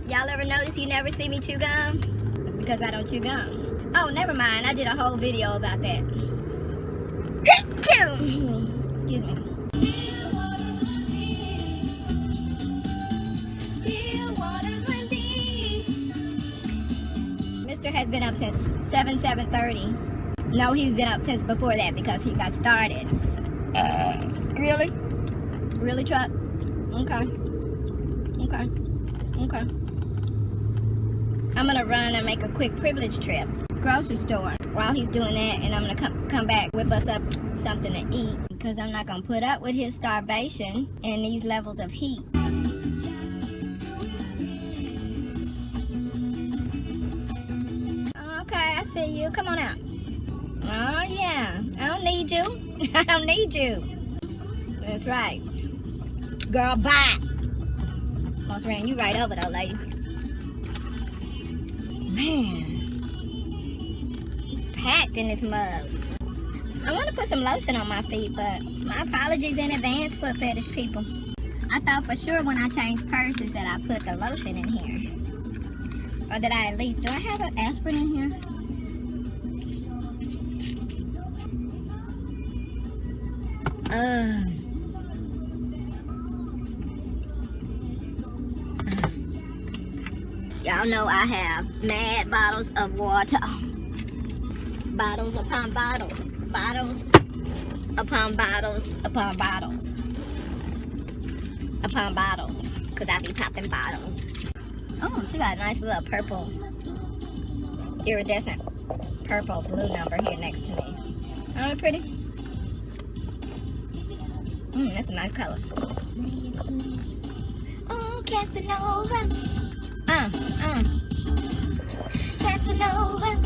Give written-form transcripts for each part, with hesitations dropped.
Y'all ever notice you never see me chew gum? Because I don't chew gum. Oh, never mind. I did a whole video about that. Excuse me. Mr. has been up since 7:30. No, he's been up since before that because he got started. Really? Really, Truck? Okay. Okay. Okay. I'm gonna run and make a quick privilege trip. Grocery store. While he's doing that, and I'm gonna come back, whip us up something to eat. Because I'm not gonna put up with his starvation and these levels of heat. Okay, I see you. Come on out. Oh yeah. I don't need you. I don't need you. That's right. Girl, bye. Almost ran you right over though, lady. Man. It's packed in this mug. I want to put some lotion on my feet, but my apologies in advance, foot fetish people. I thought for sure when I changed purses that I put the lotion in here. Or that I at least, do I have an aspirin in here? Y'all know I have mad bottles of water. Bottles upon bottles. Bottles upon bottles upon bottles. Upon bottles. Because I be popping bottles. Oh, she got a nice little purple, iridescent purple blue number here next to me. Aren't it pretty? That's a nice color. Oh, Casanova. Casanova.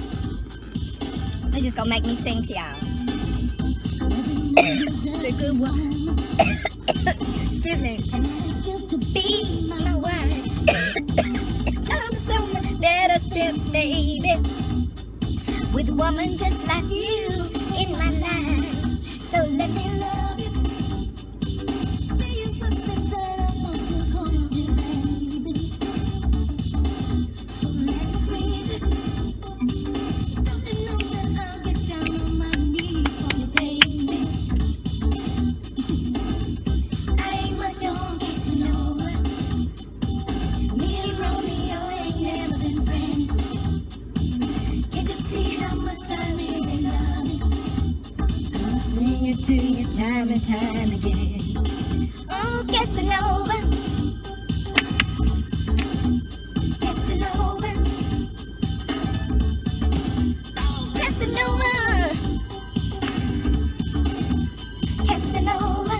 They're just gonna make me sing to y'all. The good one. Excuse me. Just to be my wife. I'm so let us step, baby. With a woman just like you in my life. So let me love you. Say you put things that I want to hold you, baby. So let me squeeze it. Don't you know that I'll get down on my knees for you, baby? I ain't much on Casanova. Me and Romeo ain't never been friends. Can't you see how much I really love you? I'll sing it to you time and time again. Oh, Casanova. Casanova. Casanova. Casanova.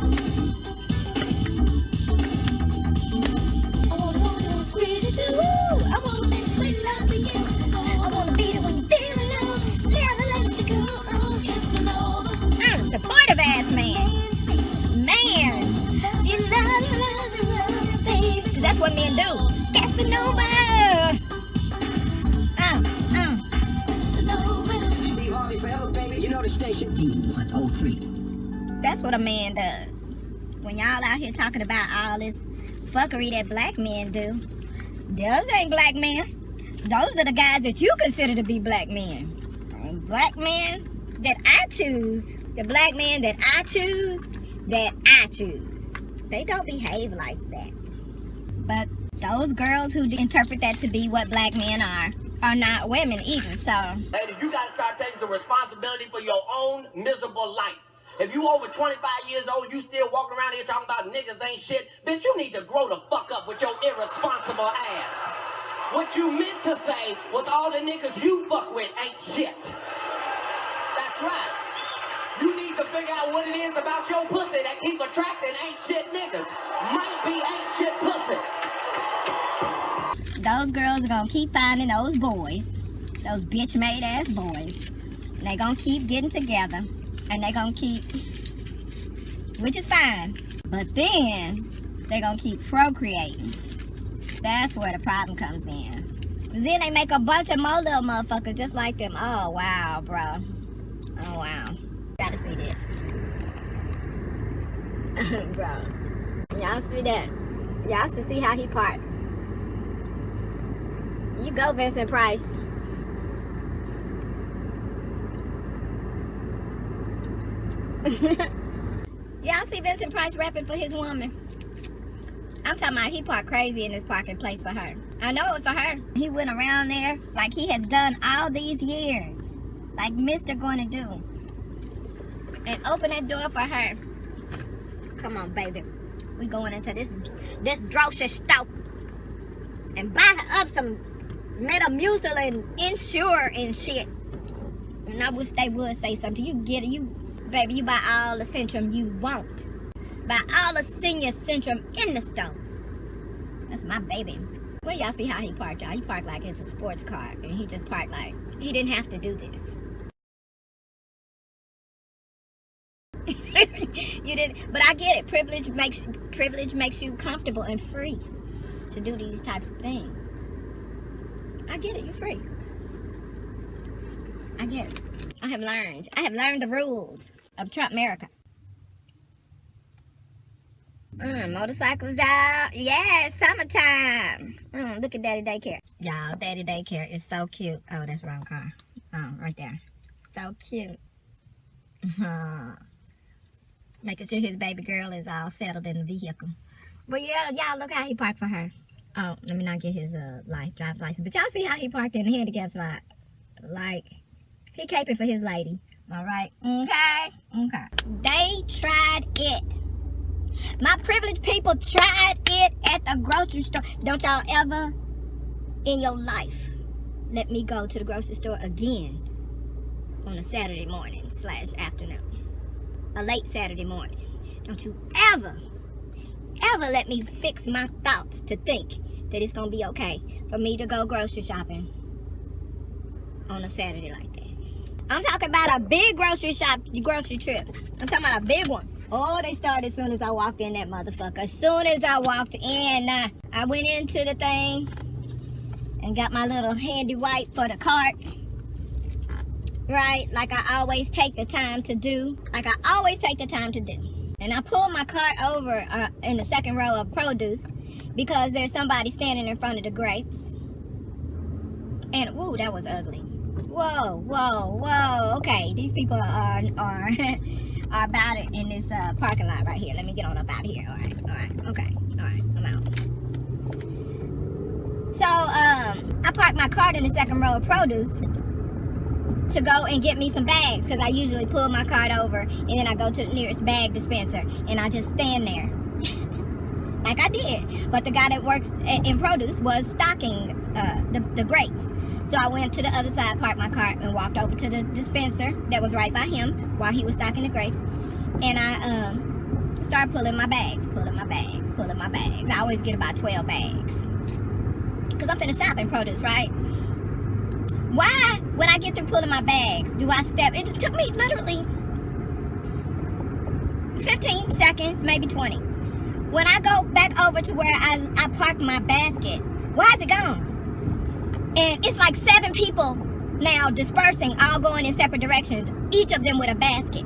I wanna hold you, squeeze you too. I wanna make sweet love to you. I wanna beat it when you feel alone. Never let you go. Oh, Casanova. Supportive ass man. Man. You love, baby. 'Cause that's what men do. Casanova. You know the station? D103. That's what a man does. When y'all out here talking about all this fuckery that black men do, those ain't black men. Those are the guys that you consider to be black men. And black men that I choose, the black men that I choose, they don't behave like that. But those girls who interpret that to be what black men are not women either, so. Ladies, you gotta start taking some responsibility for your own miserable life. If you over 25 years old, you still walking around here talking about niggas ain't shit, bitch, you need to grow the fuck up with your irresponsible ass. What you meant to say was all the niggas you fuck with ain't shit. That's right. You need to figure out what it is about your pussy that keep attracting ain't shit niggas. Might be ain't shit pussy. Those girls are gonna keep finding those boys, those bitch-made ass boys. And they gonna keep getting together. And they gonna keep, which is fine. But then, they gonna keep procreating. That's where the problem comes in. Then they make a bunch of more little motherfuckers just like them. Oh, wow, bro. Oh, wow. Gotta see this. Bro. Y'all see that? Y'all should see how he part. You go, Vincent Price. Y'all see Vincent Price rapping for his woman? I'm talking about he parked crazy in this parking place for her. I know it was for her. He went around there like he has done all these years. Like Mr. gonna do. And open that door for her. Come on, baby. We going into this grocery store. And buy her up some Metamucil and Ensure and shit. And I wish they would say something. You get it. Baby, you buy all the Centrum you want. Buy all the senior Centrum in the store. That's my baby. Well, y'all see how he parked, y'all. He parked like it's a sports car. And he just parked like he didn't have to do this. You didn't, but I get it. Privilege makes you comfortable and free to do these types of things. I get it. You're free. I get it. I have learned the rules of Trump America. Motorcycles out. Yeah, it's summertime. Look at Daddy Daycare. Y'all, Daddy Daycare is so cute. Oh, that's the wrong car. Oh, right there. So cute. Making sure his baby girl is all settled in the vehicle. But yeah, y'all, look how he parked for her. Oh, let me not get his driver's license. But y'all see how he parked in the handicap spot. Like, he caping for his lady. All right? Okay. They tried it. My privileged people tried it at the grocery store. Don't y'all ever in your life let me go to the grocery store again on a Saturday morning / afternoon. A late Saturday morning. Don't you ever let me fix my thoughts to think that it's gonna be okay for me to go grocery shopping on a Saturday like that. I'm talking about a big grocery trip. I'm talking about a big one. Oh, they started as soon as I walked in that motherfucker. As soon as I walked in, I went into the thing and got my little handy wipe for the cart. Right? Like I always take the time to do. And I pulled my cart over in the second row of produce because there's somebody standing in front of the grapes. And, woo, that was ugly. Whoa. Okay, these people are about it in this parking lot right here. Let me get on up out of here. All right, okay. All right, I'm out. So, I parked my cart in the second row of produce to go and get me some bags, because I usually pull my cart over and then I go to the nearest bag dispenser and I just stand there like I did. But the guy that works in produce was stocking the grapes. So I went to the other side, parked my cart, and walked over to the dispenser that was right by him while he was stocking the grapes. And I started pulling my bags. I always get about 12 bags because I'm finna shop in produce, right? Why, when I get through pulling my bags, do I step? It took me literally 15 seconds, maybe 20. When I go back over to where I parked my basket, why is it gone? And it's like 7 people now dispersing, all going in separate directions, each of them with a basket.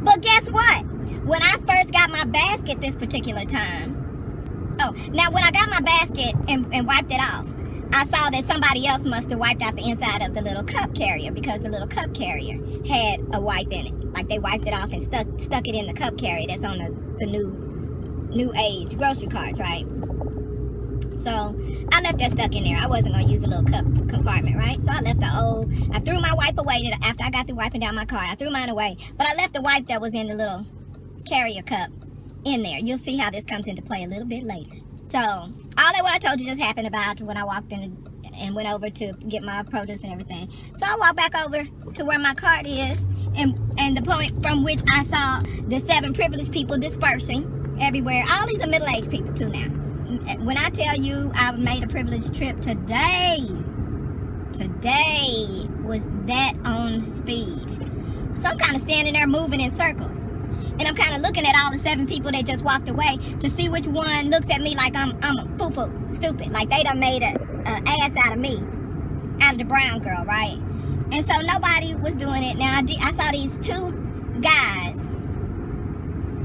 But guess what? When I first got my basket this particular time, now when I got my basket and wiped it off, I saw that somebody else must have wiped out the inside of the little cup carrier, because the little cup carrier had a wipe in it. Like they wiped it off and stuck it in the cup carrier that's on the new age grocery carts, right? So I left that stuck in there. I wasn't going to use the little cup compartment, right? So I left I threw my wipe away after I got through wiping down my car. I threw mine away. But I left the wipe that was in the little carrier cup in there. You'll see how this comes into play a little bit later. So all that what I told you just happened about when I walked in and went over to get my produce and everything. So I walked back over to where my cart is and the point from which I saw the 7 privileged people dispersing everywhere. All these are middle-aged people too now. When I tell you I've made a privileged trip today was that on speed. So I'm kind of standing there moving in circles. And I'm kind of looking at all the 7 people that just walked away to see which one looks at me like I'm foo-foo, stupid. Like they done made a ass out of me, out of the brown girl, right? And so nobody was doing it. Now I saw these 2 guys.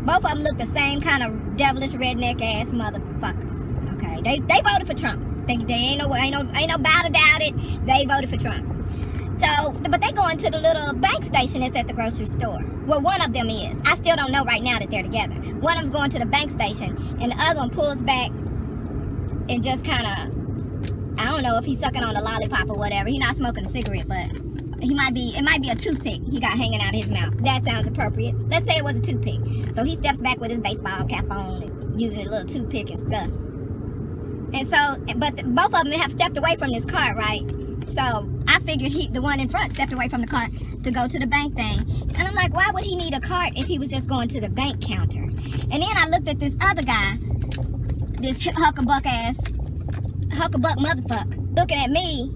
Both of them look the same kind of devilish redneck ass motherfuckers. Okay, they voted for Trump. They ain't no doubt about it. They voted for Trump. So, but they going to the little bank station that's at the grocery store. Well, one of them is. I still don't know right now that they're together. One of them's going to the bank station, and the other one pulls back and just kind of, I don't know if he's sucking on a lollipop or whatever. He's not smoking a cigarette, but it might be a toothpick he got hanging out of his mouth. That sounds appropriate. Let's say it was a toothpick. So he steps back with his baseball cap on and using his little toothpick and stuff. And so, but both of them have stepped away from this cart, right? So I figured the one in front stepped away from the cart to go to the bank thing. And I'm like, why would he need a cart if he was just going to the bank counter? And then I looked at this other guy, this huckabuck motherfucker, looking at me.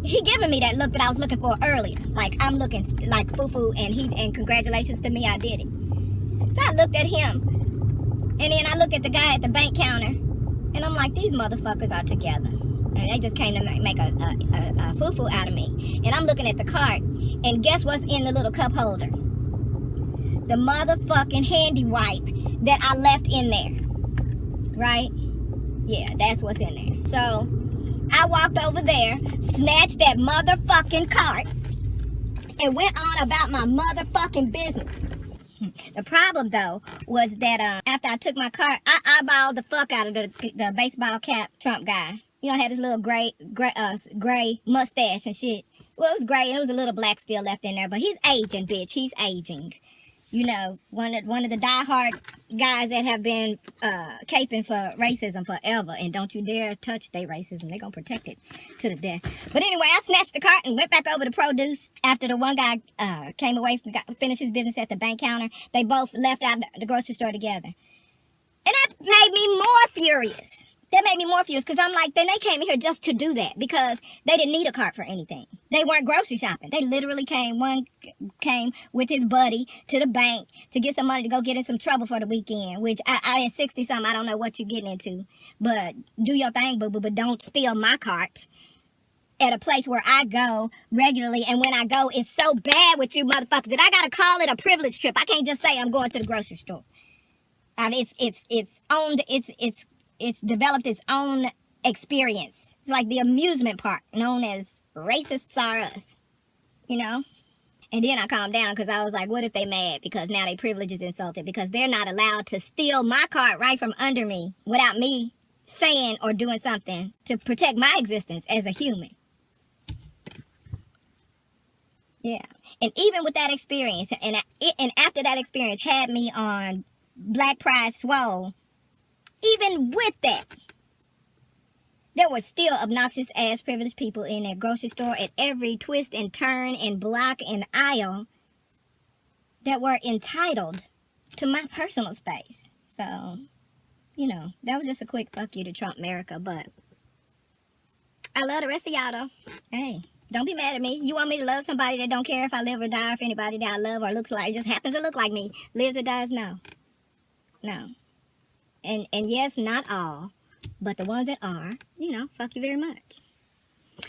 He giving me that look that I was looking for earlier. Like I'm looking like foo-foo, and congratulations to me, I did it. So I looked at him, and then I looked at the guy at the bank counter, and I'm like, these motherfuckers are together. And they just came to make a foo-foo out of me. And I'm looking at the cart, and guess what's in the little cup holder? The motherfucking handy wipe that I left in there. Right? Yeah, that's what's in there. So I walked over there, snatched that motherfucking cart, and went on about my motherfucking business. The problem, though, was that after I took my cart, I eyeballed the fuck out of the baseball cap Trump guy. You know, had his little gray mustache and shit. Well, it was gray, and it was a little black still left in there, but he's aging, bitch. He's aging. You know, one of the diehard guys that have been caping for racism forever, and don't you dare touch their racism. They're gonna protect it to the death. But anyway, I snatched the cart and went back over to produce after the one guy came away from finished his business at the bank counter. They both left out the grocery store together, and that made me more furious. That made me more furious because I'm like, then they came in here just to do that because they didn't need a cart for anything. They weren't grocery shopping. They literally one came with his buddy to the bank to get some money to go get in some trouble for the weekend, which I at 60-something, I don't know what you're getting into. But do your thing, boo-boo, but don't steal my cart at a place where I go regularly. And when I go, it's so bad with you motherfuckers that I got to call it a privilege trip. I can't just say I'm going to the grocery store. I mean, it's developed its own experience. It's like the amusement park known as Racists Are Us, you know? And then I calmed down because I was like, what if they mad? Because now their privilege is insulted because they're not allowed to steal my cart right from under me without me saying or doing something to protect my existence as a human. Yeah. And even with that experience, and after that experience had me on Black Pride Swole, even with that, there were still obnoxious ass privileged people in that grocery store at every twist and turn and block and aisle that were entitled to my personal space. So, you know, that was just a quick fuck you to Trump America, but I love the rest of y'all though. Hey, don't be mad at me. You want me to love somebody that don't care if I live or die, if anybody that I love or looks like, just happens to look like me, lives or dies? No. No. And yes, not all, but the ones that are, you know, fuck you very much.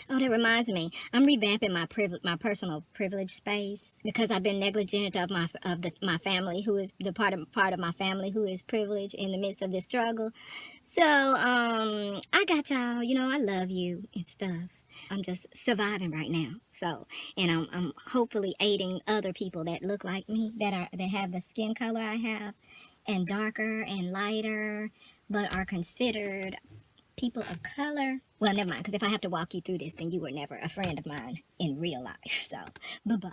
Oh, that reminds me, I'm revamping my personal privilege space because I've been negligent of my family, who is the part of my family who is privileged in the midst of this struggle. So I got y'all, you know, I love you and stuff. I'm just surviving right now. So, and I'm hopefully aiding other people that look like me, that have the skin color I have, and darker and lighter, but are considered people of color. Well, never mind, because if I have to walk you through this, then you were never a friend of mine in real life. So, bye-bye.